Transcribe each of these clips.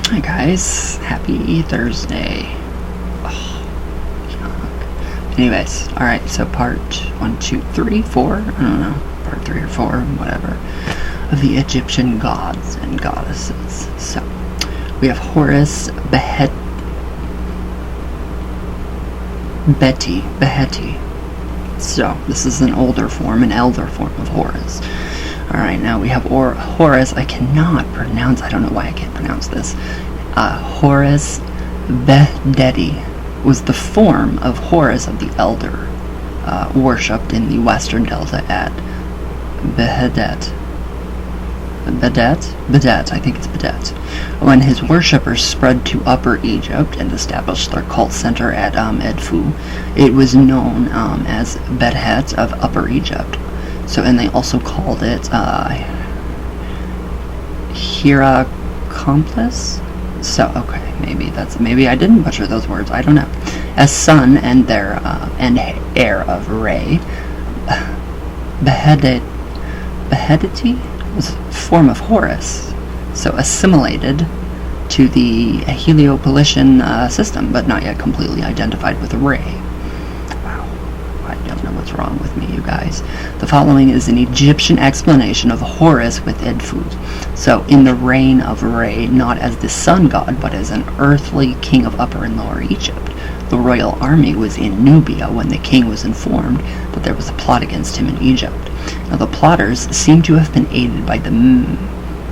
Hi guys, happy Thursday. Oh, yuck. Anyways, alright, so part 1, 2, 3, 4, I don't know, part 3 or 4, whatever, of the Egyptian gods and goddesses. So, we have Horus Beheti. So, this is an older form, an elder form of Horus. Alright, now we have Horus, I cannot pronounce, I don't know why I can't pronounce this. Horus Beheti was the form of Horus of the Elder, worshipped in the western delta at Bedet, I think it's Bedet. When his worshippers spread to Upper Egypt and established their cult center at Edfu, it was known as Bedhet of Upper Egypt. So, and they also called it Hierakonpolis. So, okay, maybe I didn't butcher those words. I don't know. As son and heir of Re, Beheti was a form of Horus, so assimilated to the Heliopolitan system, but not yet completely identified with Re. I don't know what's wrong with me, you guys. The following is an Egyptian explanation of Horus with Edfu. So, in the reign of Re, not as the sun god, but as an earthly king of Upper and Lower Egypt. The royal army was in Nubia when the king was informed that there was a plot against him in Egypt. Now, the plotters seem to have been aided by the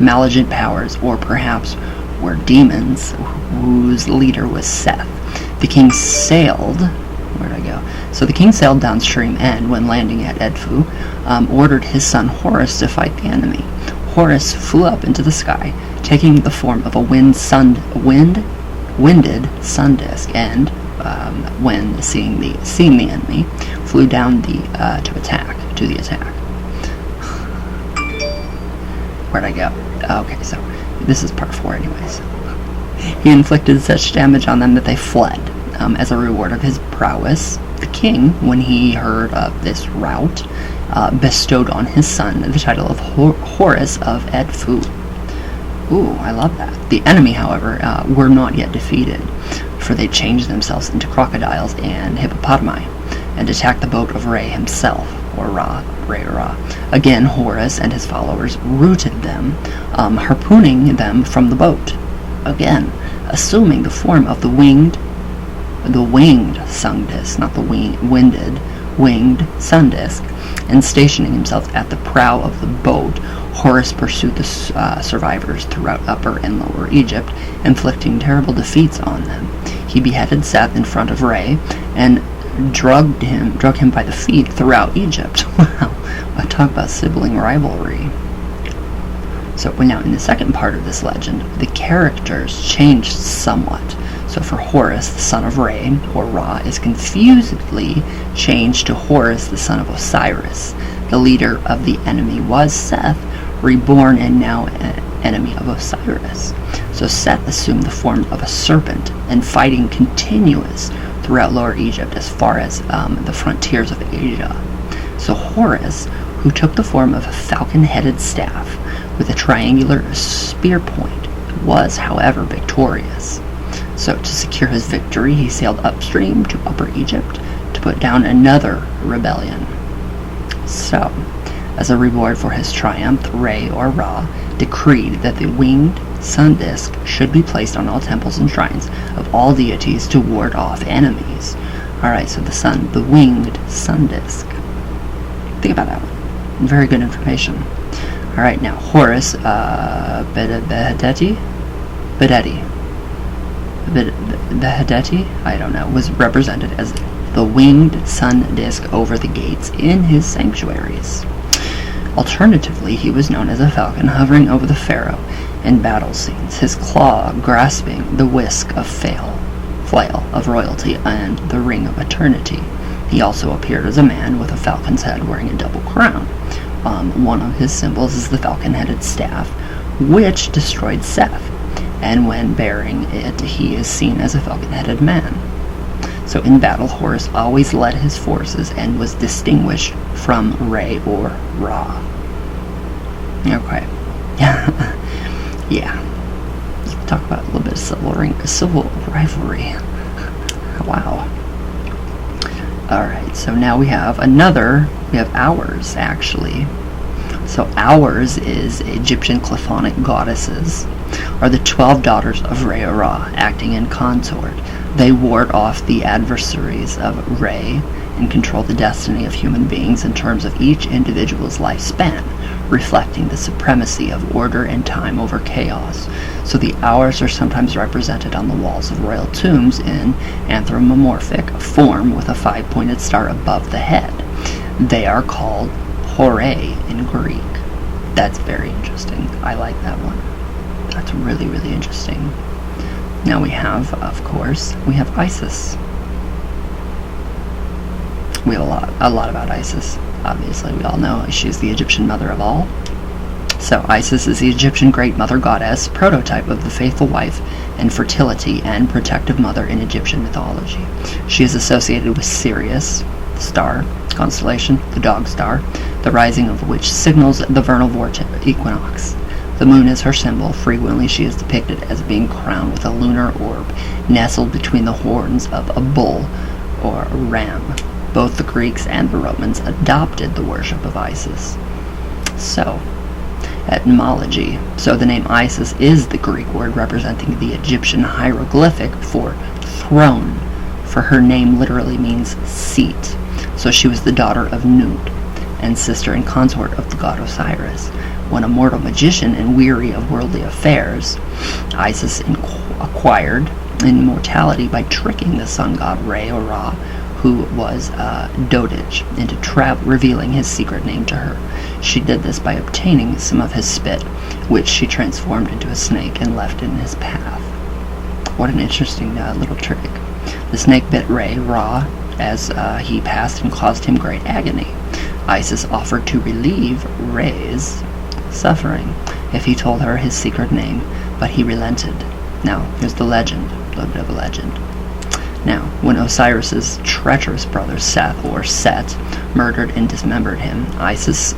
malignant powers, or perhaps were demons, whose leader was Seth. The king sailed... Where'd I go? So the king sailed downstream and, when landing at Edfu, ordered his son Horus to fight the enemy. Horus flew up into the sky, taking the form of a winded sun disk, and, when seeing the enemy, flew down to the attack. Where'd I go? Okay, so this is part 4 anyways. He inflicted such damage on them that they fled. As a reward of his prowess, the king, when he heard of this rout, bestowed on his son the title of Horus of Edfu. Ooh, I love that. The enemy, however, were not yet defeated, for they changed themselves into crocodiles and hippopotami, and attacked the boat of Re himself, or Ra. Again, Horus and his followers routed them, harpooning them from the boat. Again, assuming the form of the winged sun disk, not the winged sun disk, and stationing himself at the prow of the boat, Horus pursued the survivors throughout Upper and Lower Egypt, inflicting terrible defeats on them. He beheaded Seth in front of Re, and drug him by the feet throughout Egypt. Wow, I talk about sibling rivalry. So now in the second part of this legend, the characters changed somewhat. So for Horus, the son of Re, or Ra, is confusedly changed to Horus, the son of Osiris. The leader of the enemy was Seth, reborn and now an enemy of Osiris. So Seth assumed the form of a serpent, and fighting continuous throughout Lower Egypt as far as the frontiers of Asia. So Horus, who took the form of a falcon-headed staff with a triangular spear point, was, however, victorious. So, to secure his victory, he sailed upstream to Upper Egypt to put down another rebellion. So, as a reward for his triumph, Re, or Ra, decreed that the winged sun disk should be placed on all temples and shrines of all deities to ward off enemies. Alright, so the winged sun disk. Think about that one. Very good information. Alright, now, Horus, Beheti, I don't know, was represented as the winged sun disk over the gates in his sanctuaries. Alternatively, he was known as a falcon hovering over the pharaoh in battle scenes, his claw grasping the whisk of flail of royalty and the ring of eternity. He also appeared as a man with a falcon's head wearing a double crown. One of his symbols is the falcon-headed staff, which destroyed Seth, and when bearing it, he is seen as a falcon-headed man. So in battle, Horus always led his forces and was distinguished from Re or Ra. Okay. Yeah. Talk about a little bit of civil rivalry. Wow. Alright, so now we have Hours, actually. So Hours is Egyptian chthonic goddesses, are the 12 daughters of Re-Ra, acting in consort. They ward off the adversaries of Re and control the destiny of human beings in terms of each individual's lifespan, reflecting the supremacy of order and time over chaos. So the Hours are sometimes represented on the walls of royal tombs in anthropomorphic form with a 5-pointed star above the head. They are called Hore in Greek. That's very interesting. I like that one. That's really, really interesting. Now we have, of course, Isis. We have a lot about Isis. Obviously, we all know she's the Egyptian mother of all. So Isis is the Egyptian great mother goddess, prototype of the faithful wife and fertility and protective mother in Egyptian mythology. She is associated with Sirius, the star constellation, the dog star, the rising of which signals the vernal vortex equinox. The moon is her symbol. Frequently she is depicted as being crowned with a lunar orb nestled between the horns of a bull or a ram. Both the Greeks and the Romans adopted the worship of Isis. So, etymology. So the name Isis is the Greek word representing the Egyptian hieroglyphic for throne, for her name literally means seat. So she was the daughter of Nut and sister and consort of the god Osiris. When a mortal magician and weary of worldly affairs, Isis acquired immortality by tricking the sun god Re-Ra, who was dotage, into revealing his secret name to her. She did this by obtaining some of his spit, which she transformed into a snake and left in his path. What an interesting little trick. The snake bit Re-Ra as he passed and caused him great agony. Isis offered to relieve Re's suffering if he told her his secret name, but he relented. Now, here's the legend, a little bit of a legend. Now, when Osiris's treacherous brother Seth, or Set, murdered and dismembered him, Isis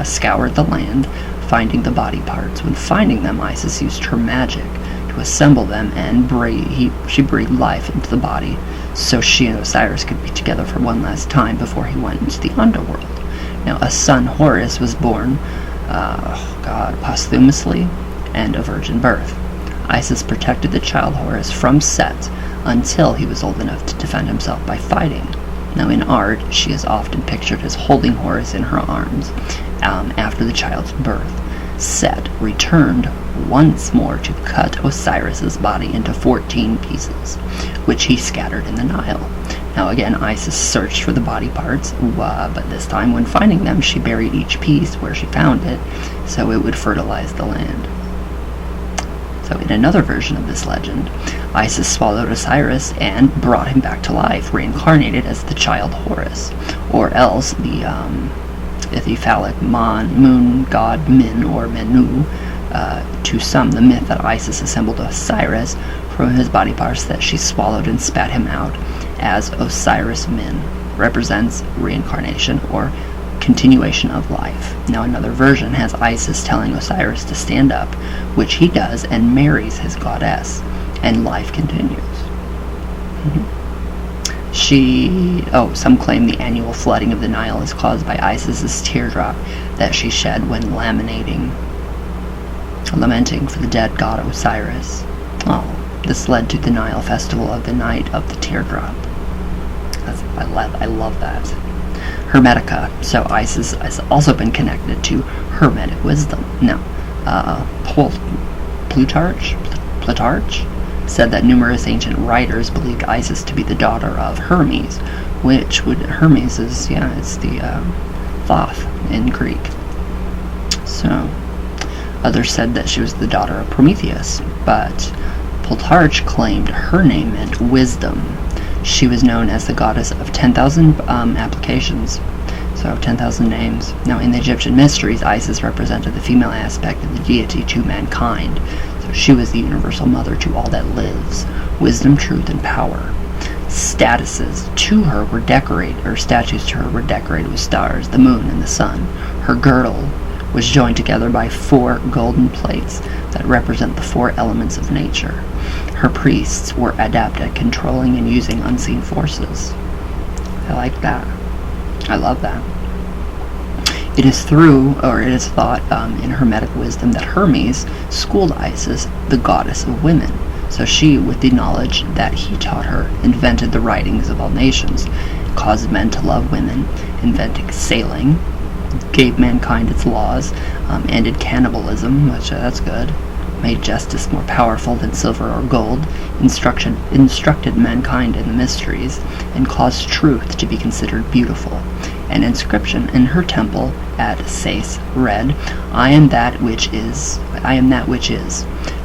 scoured the land, finding the body parts. When finding them, Isis used her magic to assemble them, and she breathed life into the body, so she and Osiris could be together for one last time before he went into the underworld. Now, a son, Horus, was born, posthumously, and a virgin birth. Isis protected the child Horus from Set until he was old enough to defend himself by fighting. Now in art, she is often pictured as holding Horus in her arms after the child's birth. Set returned once more to cut Osiris's body into 14 pieces, which he scattered in the Nile. Now again, Isis searched for the body parts, but this time when finding them, she buried each piece where she found it, so it would fertilize the land. So in another version of this legend, Isis swallowed Osiris and brought him back to life, reincarnated as the child Horus, or else the Ithyphallic moon god Min, or Menu. To some, the myth that Isis assembled Osiris from his body parts that she swallowed and spat him out as Osiris Min represents reincarnation or continuation of life. Now another version has Isis telling Osiris to stand up, which he does and marries his goddess, and life continues. Some claim the annual flooding of the Nile is caused by Isis's teardrop that she shed when lamenting for the dead god Osiris. This led to the Nile festival of the Night of the Teardrop. I love that. Hermetica. So Isis has also been connected to Hermetic wisdom. Now, Plutarch said that numerous ancient writers believed Isis to be the daughter of Hermes, Hermes is, it's the Thoth in Greek. So, others said that she was the daughter of Prometheus, but Plutarch claimed her name meant wisdom. She was known as the goddess of 10,000 applications, so 10,000 names. Now, in the Egyptian mysteries, Isis represented the female aspect of the deity to mankind. So she was the universal mother to all that lives, wisdom, truth, and power. Statues to her were decorated with stars, the moon, and the sun. Her girdle was joined together by 4 golden plates that represent the 4 elements of nature. Her priests were adept at controlling and using unseen forces. I like that. I love that. It is thought in Hermetic wisdom that Hermes schooled Isis, the goddess of women. So she, with the knowledge that he taught her, invented the writings of all nations, caused men to love women, invented sailing, gave mankind its laws, ended cannibalism, which that's good, made justice more powerful than silver or gold, instructed mankind in the mysteries, and caused truth to be considered beautiful. An inscription in her temple at Sais read, I am that which is,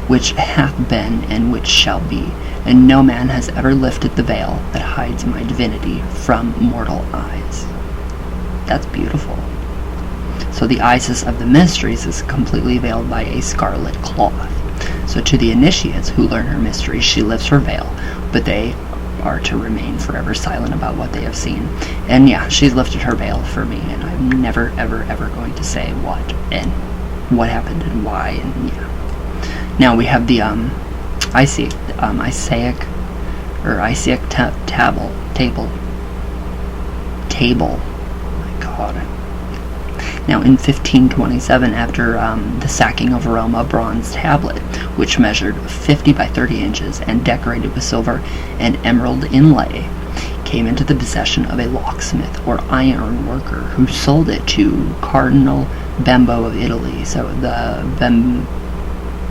which hath been and which shall be, and no man has ever lifted the veil that hides my divinity from mortal eyes. That's beautiful. So the Isis of the mysteries is completely veiled by a scarlet cloth. So to the initiates who learn her mysteries, she lifts her veil, but they are to remain forever silent about what they have seen. And yeah, she's lifted her veil for me, and I'm never, ever, ever going to say what and what happened and why, and yeah. Now we have the Isaic table. Oh my God. Now in 1527, after the sacking of Rome, a bronze tablet, which measured 50 by 30 inches and decorated with silver and emerald inlay, came into the possession of a locksmith or iron worker who sold it to Cardinal Bembo of Italy. So the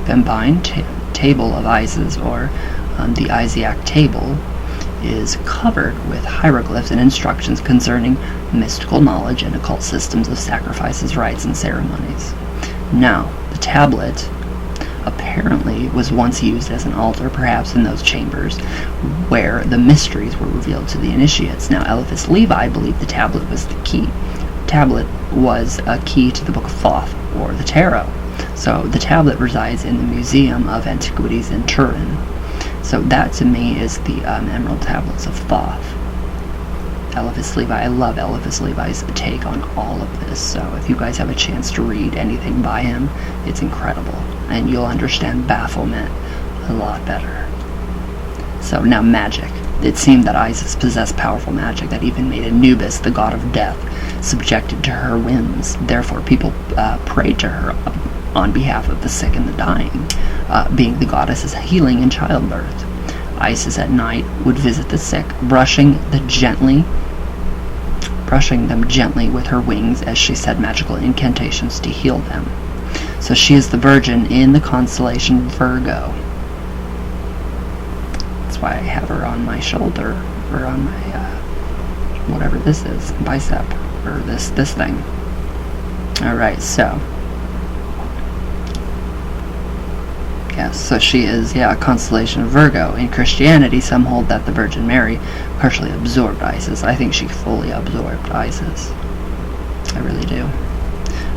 Bembine table of Isis, or the Isaac table, is covered with hieroglyphs and instructions concerning mystical knowledge and occult systems of sacrifices, rites, and ceremonies. Now, the tablet apparently was once used as an altar, perhaps in those chambers where the mysteries were revealed to the initiates. Now, Eliphas Levi believed the tablet was the key. Tablet was a key to the Book of Thoth, or the Tarot. So the tablet resides in the Museum of Antiquities in Turin. So that to me is the Emerald Tablets of Thoth. Eliphas Levi. I love Eliphas Levi's take on all of this. So if you guys have a chance to read anything by him, it's incredible. And you'll understand Baphomet a lot better. So now magic. It seemed that Isis possessed powerful magic that even made Anubis, the god of death, subjected to her whims. Therefore people prayed to her on behalf of the sick and the dying, being the goddess's healing and childbirth. Isis at night would visit the sick, brushing them gently with her wings as she said magical incantations to heal them. So she is the Virgin in the constellation Virgo. That's why I have her on my shoulder, or on my whatever this is, bicep, or this thing. Alright, so yes, so she is, a constellation of Virgo. In Christianity, some hold that the Virgin Mary partially absorbed Isis. I think she fully absorbed Isis. I really do.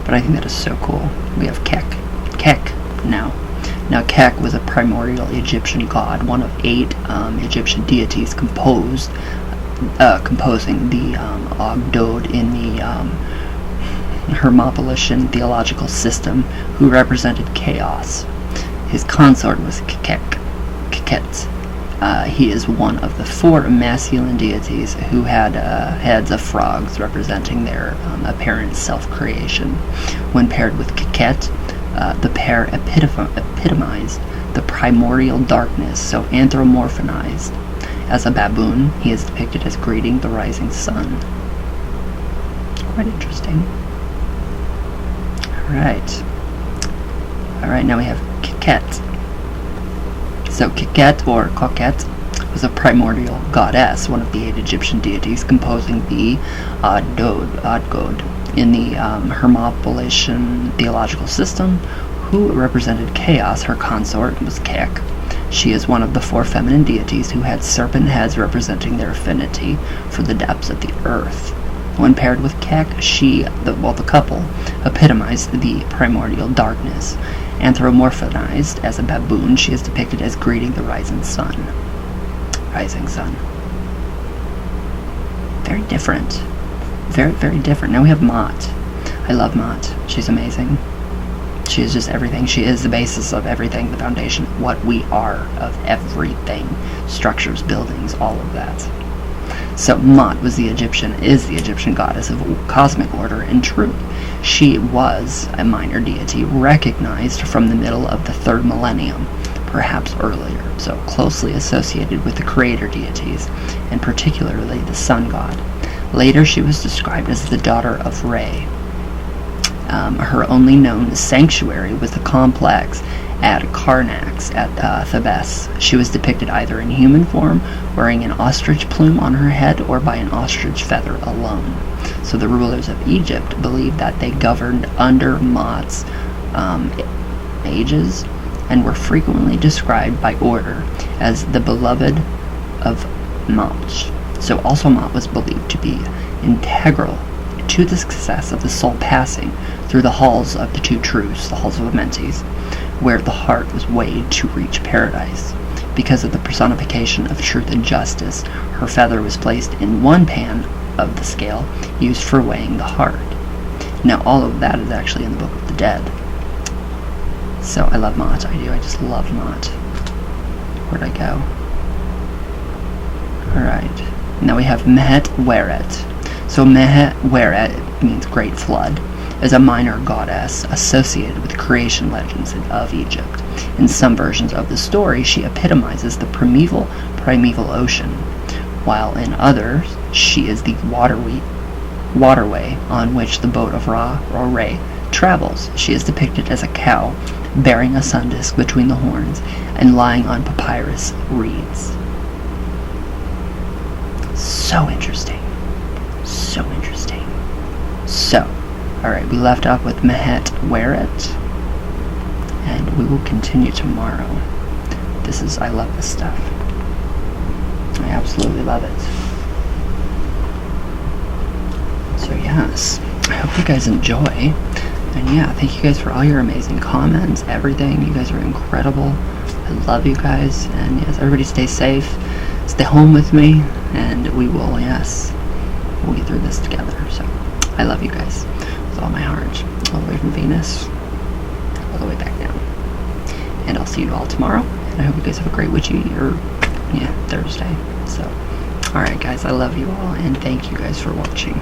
But I think that is so cool. We have Kek now. Now Kek was a primordial Egyptian god, one of 8 Egyptian deities composing the Ogdod in the Hermopolitan theological system, who represented chaos. His consort was Keket. He is one of the 4 masculine deities who had heads of frogs representing their apparent self-creation. When paired with Keket, the pair epitomized the primordial darkness, so anthropomorphized. As a baboon, he is depicted as greeting the rising sun. Quite interesting. Alright, now we have Keket. So Keket, or Koket, was a primordial goddess, one of the 8 Egyptian deities composing the Ogdod in the Hermopolitan theological system, who represented chaos. Her consort was Kek. She is one of the 4 feminine deities who had serpent heads representing their affinity for the depths of the earth. When paired with Kek, the couple epitomized the primordial darkness. Anthropomorphized as a baboon, she is depicted as greeting the rising sun. Very different. Very, very different. Now we have Mot. I love Mot. She's amazing. She is just everything. She is the basis of everything, the foundation, what we are, of everything. Structures, buildings, all of that. So Mot is the Egyptian goddess of cosmic order and truth. She was a minor deity recognized from the middle of the 3rd millennium, perhaps earlier, so closely associated with the creator deities, and particularly the sun god. Later she was described as the daughter of Re. Her only known sanctuary was the complex at Karnax at Thebes. She was depicted either in human form, wearing an ostrich plume on her head, or by an ostrich feather alone. So the rulers of Egypt believed that they governed under Mot's aegis, and were frequently described by order as the beloved of Mot. So also Mot was believed to be integral to the success of the soul passing through the halls of the 2 truths, the halls of Amentes, where the heart was weighed to reach paradise. Because of the personification of truth and justice, her feather was placed in one pan of the scale used for weighing the heart. Now all of that is actually in the Book of the Dead. So I love Mot, I do, I just love Mot. Where'd I go? Alright, now we have Mehet Weret. So Mehet Weret means great flood, is a minor goddess associated with creation legends of Egypt. In some versions of the story, she epitomizes the primeval ocean, while in others, she is the waterway on which the boat of Ra, or Re, travels. She is depicted as a cow, bearing a sun disk between the horns, and lying on papyrus reeds. So interesting. So interesting. So, alright, we left off with Mehet Weret, and we will continue tomorrow. I love this stuff. I absolutely love it. So yes, I hope you guys enjoy. And yeah, thank you guys for all your amazing comments, everything. You guys are incredible. I love you guys. And yes, everybody stay safe. Stay home with me. And we will, yes, we'll get through this together. So I love you guys with all my heart. All the way from Venus, all the way back down. And I'll see you all tomorrow. And I hope you guys have a great Thursday. So, alright guys, I love you all. And thank you guys for watching.